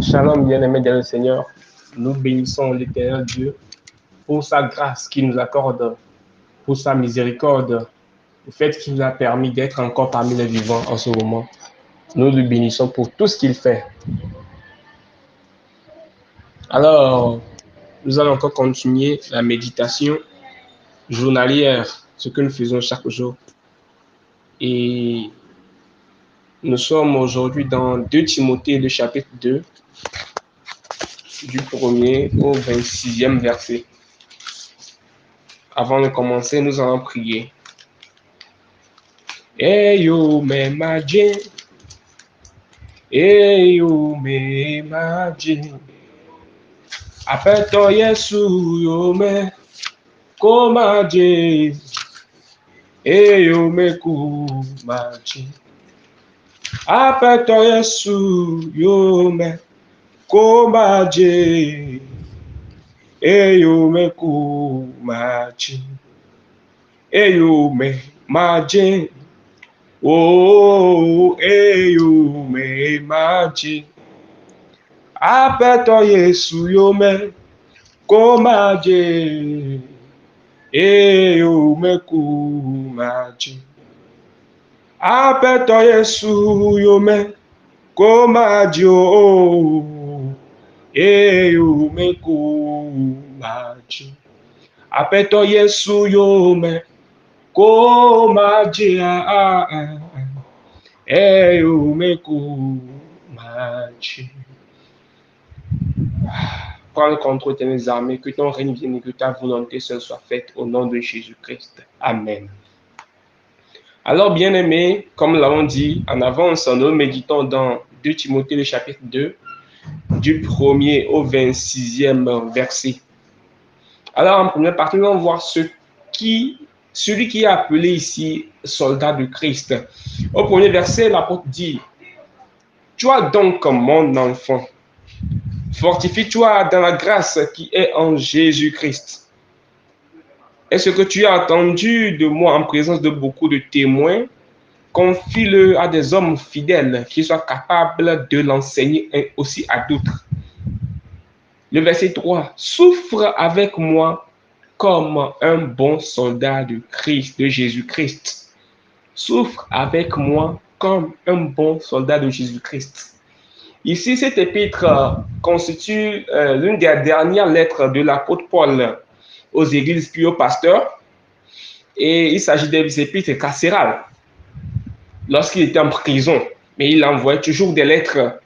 Shalom, bien-aimés dans le Seigneur. Nous bénissons l'Éternel Dieu pour sa grâce qu'il nous accorde, pour sa miséricorde, le fait qu'il nous a permis d'être encore parmi les vivants en ce moment. Nous le bénissons pour tout ce qu'il fait. Alors, nous allons encore continuer la méditation journalière, ce que nous faisons chaque jour. Et nous sommes aujourd'hui dans 2 Timothée, le chapitre 2, du 1er au 26e verset. Avant de commencer, nous allons prier. Eyo me maje, eyo me maje, apeto Yesu yo me ko maje, eyo me ku maje, apeto Yesu yo me ko maje, eyo me ku maje, eyo me maje. Oh, eyo me maji, apeto Yesu yo me ko maji, eyo me ku maji, apeto Yesu yo me ko maji, oh, eyo me ku maji, apeto Yesu yo me ko maji, eyo me ku maji. Prends le contrôle de tes armées, que ton règne vienne et que ta volonté seule soit faite au nom de Jésus-Christ. Amen. Alors, bien-aimés, comme nous l'avons dit en avance, nous méditons dans 2 Timothée, le chapitre 2, du 1er au 26e verset. Alors, en première partie, nous allons voir celui qui est appelé ici soldat de Christ. Au premier verset, l'apôtre dit: toi donc, mon enfant, fortifie-toi dans la grâce qui est en Jésus-Christ. Et ce que tu as entendu de moi en présence de beaucoup de témoins, confie-le à des hommes fidèles qui soient capables de l'enseigner aussi à d'autres. Le verset 3, souffre avec moi comme un bon soldat de Christ, de Jésus-Christ. Souffre avec moi comme un bon soldat de Jésus-Christ. Ici, cet épître constitue l'une des dernières lettres de l'apôtre Paul aux églises puis aux pasteurs. Et il s'agit des épîtres carcérales. Lorsqu'il était en prison, mais il envoyait toujours des lettres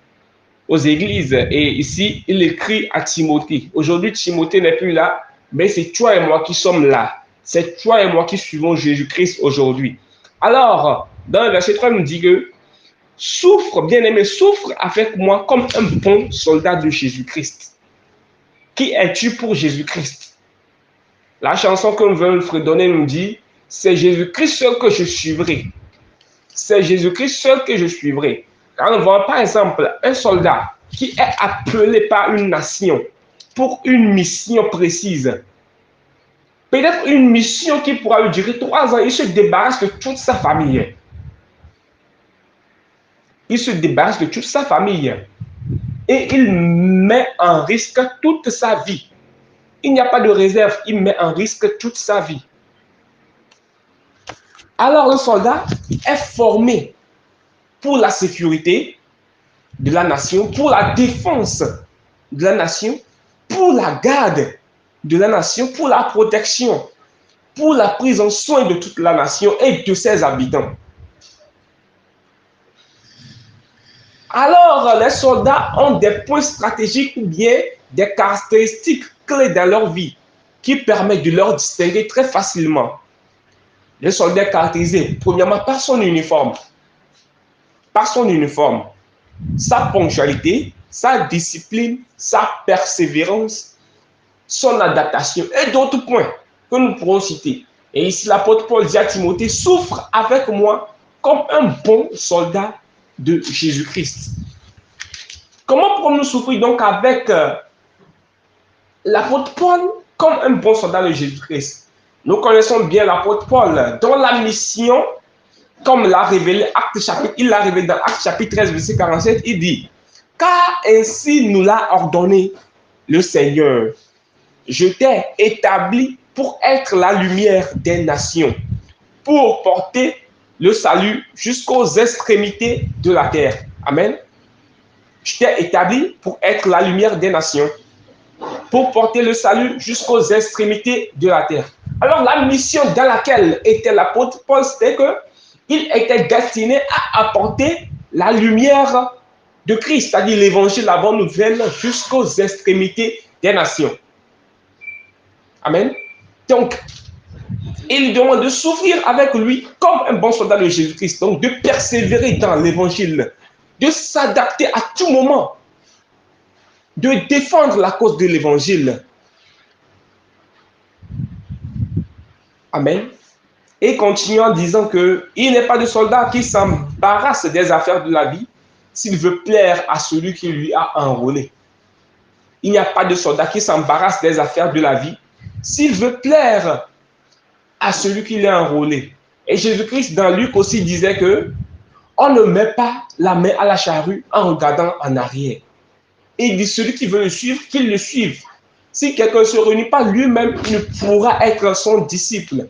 aux églises. Et ici, il écrit à Timothée. Aujourd'hui, Timothée n'est plus là, mais c'est toi et moi qui sommes là. C'est toi et moi qui suivons Jésus-Christ aujourd'hui. Alors, dans le verset 3, il nous dit que souffre, bien-aimé, souffre avec moi comme un bon soldat de Jésus-Christ. Qui es-tu pour Jésus-Christ? La chanson que nous veut fredonner nous dit: c'est Jésus-Christ seul que je suivrai. C'est Jésus-Christ seul que je suivrai. Quand on voit par exemple un soldat qui est appelé par une nation pour une mission précise, peut-être une mission qui pourra lui durer 3 ans, il se débarrasse de toute sa famille. Il se débarrasse de toute sa famille et il met en risque toute sa vie. Il n'y a pas de réserve, il met en risque toute sa vie. Alors le soldat est formé pour la sécurité de la nation, pour la défense de la nation, pour la garde de la nation, pour la protection, pour la prise en soin de toute la nation et de ses habitants. Alors, les soldats ont des points stratégiques ou bien des caractéristiques clés dans leur vie qui permettent de leur distinguer très facilement. Le soldat est caractérisé, premièrement, par son uniforme. Par son uniforme, sa ponctualité, sa discipline, sa persévérance, son adaptation et d'autres points que nous pourrons citer. Et ici, l'apôtre Paul dit à Timothée: souffre avec moi comme un bon soldat de Jésus-Christ. Comment pourrons-nous souffrir donc avec l'apôtre Paul comme un bon soldat de Jésus-Christ? Nous connaissons bien l'apôtre Paul, dont la mission, comme l'a révélé il l'a révélé dans Actes chapitre 13, verset 47, il dit: Car ainsi nous l'a ordonné le Seigneur. Je t'ai établi pour être la lumière des nations, pour porter le salut jusqu'aux extrémités de la terre. Amen. Je t'ai établi pour être la lumière des nations, pour porter le salut jusqu'aux extrémités de la terre. Alors la mission dans laquelle était l'apôtre Paul, c'était qu'il était destiné à apporter la lumière de Christ, c'est-à-dire l'évangile, la bonne nouvelle, jusqu'aux extrémités des nations. Amen. Donc, il demande de souffrir avec lui comme un bon soldat de Jésus-Christ, donc de persévérer dans l'évangile, de s'adapter à tout moment, de défendre la cause de l'évangile. Amen. Et continue en disant qu'il n'est pas de soldat qui s'embarrasse des affaires de la vie s'il veut plaire à celui qui lui a enrôlé. Il n'y a pas de soldat qui s'embarrasse des affaires de la vie s'il veut plaire à celui qui l'a enrôlé. Et Jésus-Christ, dans Luc aussi, disait on ne met pas la main à la charrue en regardant en arrière. Et il dit, celui qui veut le suivre, qu'il le suive. Si quelqu'un ne se réunit pas lui-même, il ne pourra être son disciple.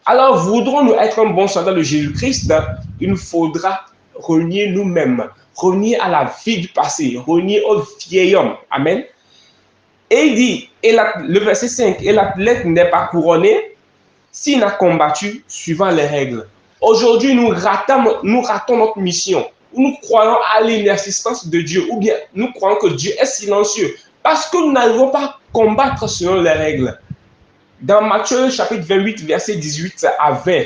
Alors, voudrons-nous être un bon soldat de Jésus-Christ, il nous faudra renier nous-mêmes, renier à la vie du passé, renier au vieil homme. Amen. Et il dit, le verset 5, et l'athlète n'est pas couronné s'il n'a combattu suivant les règles. Aujourd'hui, nous ratons notre mission. Nous croyons à l'inexistence de Dieu, ou bien nous croyons que Dieu est silencieux, parce que nous n'arrivons pas à combattre selon les règles. Dans Matthieu chapitre 28, verset 18 à 20,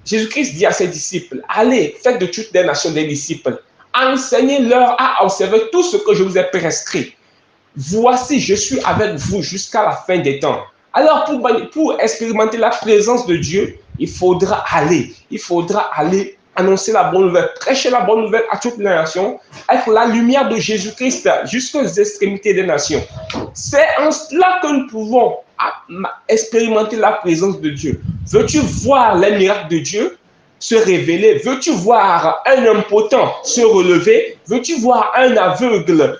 Jésus-Christ dit à ses disciples, allez, faites de toutes les nations des disciples, enseignez-leur à observer tout ce que je vous ai prescrit. Voici, je suis avec vous jusqu'à la fin des temps. Alors, pour expérimenter la présence de Dieu, il faudra aller annoncer la bonne nouvelle, prêcher la bonne nouvelle à toutes les nations, être la lumière de Jésus-Christ jusqu'aux extrémités des nations. C'est en cela que nous pouvons expérimenter la présence de Dieu. Veux-tu voir les miracles de Dieu se révéler? Veux-tu voir un impotent se relever? Veux-tu voir un aveugle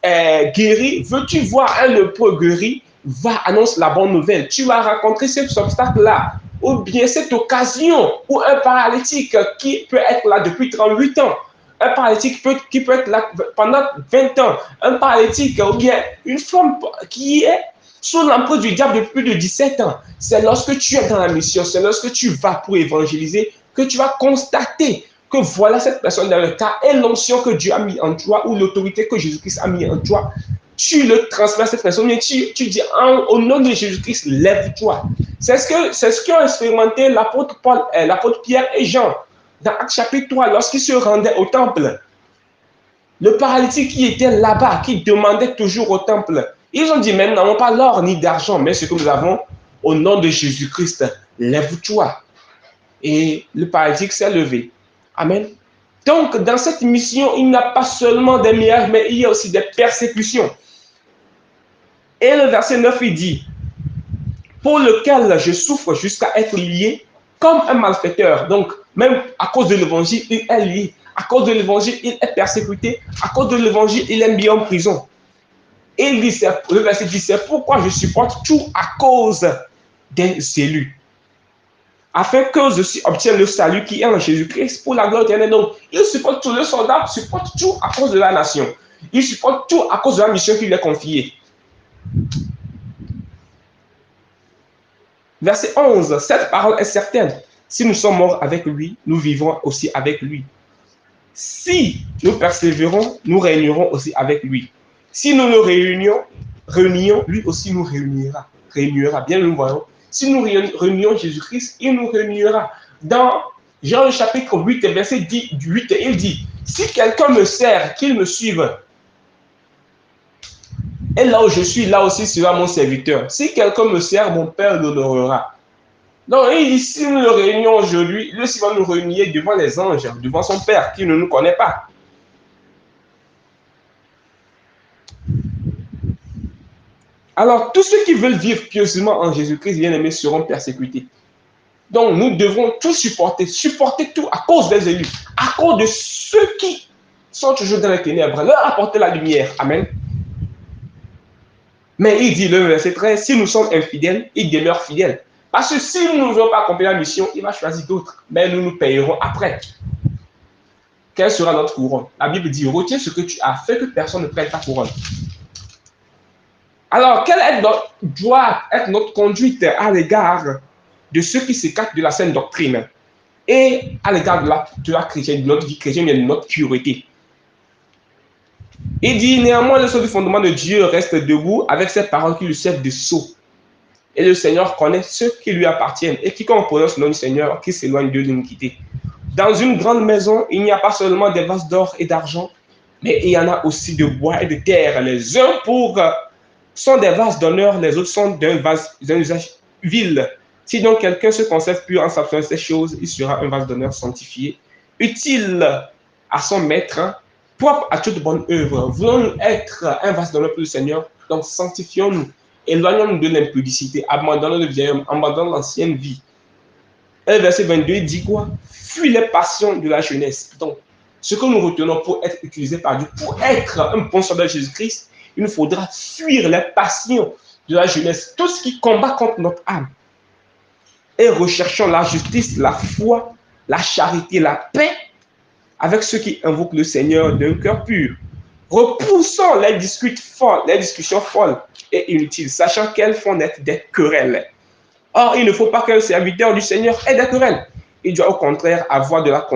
guéri? Veux-tu voir un lépreux guéri? Va, annonce la bonne nouvelle. Tu vas rencontrer cet obstacle-là, ou bien cette occasion où un paralytique qui peut être là depuis 38 ans, un paralytique qui peut être là pendant 20 ans, un paralytique ou bien une femme qui est sous l'emprise du diable depuis plus de 17 ans. C'est lorsque tu es dans la mission, c'est lorsque tu vas pour évangéliser que tu vas constater que voilà cette personne dans le cas et l'onction que Dieu a mis en toi ou l'autorité que Jésus-Christ a mis en toi. Tu le transmets à cette personne, mais tu dis au nom de Jésus-Christ, lève-toi. C'est ce qu'ont expérimenté l'apôtre Paul, l'apôtre Pierre et Jean dans Actes chapitre 3 lorsqu'ils se rendaient au temple. Le paralytique qui était là-bas, qui demandait toujours au temple, ils ont dit, mais nous n'avons pas l'or ni d'argent, mais ce que nous avons, au nom de Jésus-Christ, lève-toi. Et le paralytique s'est levé. Amen. Donc, dans cette mission, il n'y a pas seulement des miracles, mais il y a aussi des persécutions. Et le verset 9, il dit, pour lequel je souffre jusqu'à être lié comme un malfaiteur. Donc, même à cause de l'évangile, il est lié. À cause de l'évangile, il est persécuté. À cause de l'évangile, il est mis en prison. Et il dit, le verset 10, c'est pourquoi je supporte tout à cause des élus. Afin que je obtienne le salut qui est en Jésus-Christ pour la gloire éternelle. Donc, il supporte tout. Le soldat supporte tout à cause de la nation. Il supporte tout à cause de la mission qui lui est confiée. Verset 11, cette parole est certaine. Si nous sommes morts avec lui, nous vivrons aussi avec lui. Si nous persévérons, nous régnerons aussi avec lui. Si nous le réunions, lui aussi nous réunira. Bien nous voyons. Si nous réunions Jésus-Christ, il nous réunira. Dans Jean chapitre 8, verset 8, il dit, si quelqu'un me sert, qu'il me suive. Et là où je suis, là aussi sera mon serviteur. Si quelqu'un me sert, mon Père l'honorera. Donc, il dit, si nous le réunions aujourd'hui, lui aussi va nous réunir devant les anges, devant son Père qui ne nous connaît pas. Alors, tous ceux qui veulent vivre pieusement en Jésus-Christ, bien-aimés, seront persécutés. Donc, nous devrons tout supporter tout à cause des élus, à cause de ceux qui sont toujours dans les ténèbres, leur apporter la lumière. Amen. Mais il dit, le verset 13, si nous sommes infidèles, il demeure fidèle. Parce que si nous ne voulons pas accomplir la mission, il va choisir d'autres. Mais nous nous payerons après. Quelle sera notre couronne? La Bible dit, retiens ce que tu as fait, que personne ne prenne ta couronne. Alors, quelle doit être notre conduite à l'égard de ceux qui s'écartent de la saine doctrine et à l'égard de la chrétienne, de notre vie chrétienne et de notre pureté? Il dit, néanmoins, le sol du fondement de Dieu reste debout avec ces paroles qui lui servent de sceau. Et le Seigneur connaît ceux qui lui appartiennent. Et quiconque prononce le nom du Seigneur, qui s'éloigne de l'iniquité. Dans une grande maison, il n'y a pas seulement des vases d'or et d'argent, mais il y en a aussi de bois et de terre. Les uns sont des vases d'honneur, les autres sont d'un usage vil. Si donc quelqu'un se conserve pur en s'abstenant de ces choses, il sera un vase d'honneur sanctifié, utile à son maître, propre à toute bonne œuvre. Voulons-nous être un vase d'honneur pour le Seigneur? Donc sanctifions-nous, éloignons-nous de l'impudicité, abandonnons le vieil homme, abandonnons l'ancienne vie. Et le verset 22 il dit quoi? Fuis les passions de la jeunesse. Donc, ce que nous retenons pour être utilisé par Dieu, pour être un bon soldat de Jésus-Christ, il nous faudra fuir les passions de la jeunesse, tout ce qui combat contre notre âme. Et recherchons la justice, la foi, la charité, la paix avec ceux qui invoquent le Seigneur d'un cœur pur. Repoussons les discussions folles et inutiles, sachant qu'elles font naître des querelles. Or, il ne faut pas qu'un serviteur du Seigneur ait des querelles. Il doit au contraire avoir de la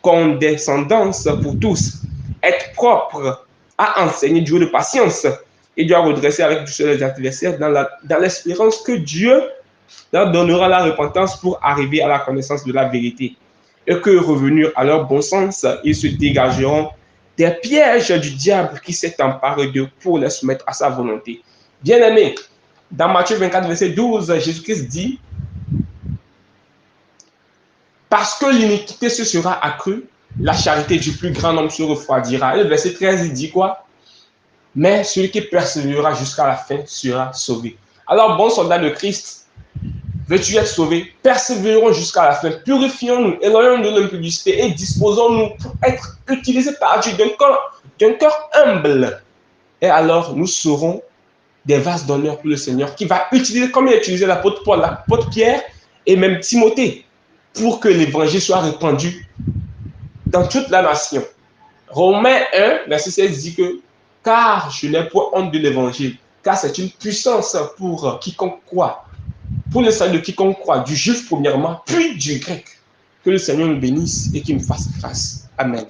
condescendance pour tous, être propre à enseigner du haut de patience. Il doit redresser avec douceur les adversaires dans l'espérance que Dieu leur donnera la repentance pour arriver à la connaissance de la vérité. Et que, revenus à leur bon sens, ils se dégageront des pièges du diable qui s'est emparé d'eux pour les soumettre à sa volonté. Bien-aimés, dans Matthieu 24, verset 12, Jésus-Christ dit, parce que l'iniquité se sera accrue, la charité du plus grand nombre se refroidira. Et le verset 13, il dit quoi? Mais celui qui persévérera jusqu'à la fin sera sauvé. Alors, bon soldat de Christ, veux-tu être sauvé? Persévérons jusqu'à la fin. Purifions-nous, éloignons-nous de l'impudicité et disposons-nous pour être utilisés par Dieu d'un cœur humble. Et alors, nous serons des vases d'honneur pour le Seigneur qui va utiliser, comme il a utilisé l'apôtre Paul, l'apôtre Pierre et même Timothée, pour que l'évangile soit répandu dans toute la nation. Romains 1, verset 16 dit que car je n'ai point honte de l'évangile, car c'est une puissance pour quiconque croit, pour le salut de quiconque croit, du juif premièrement, puis du grec. Que le Seigneur nous bénisse et qu'il nous fasse grâce. Amen.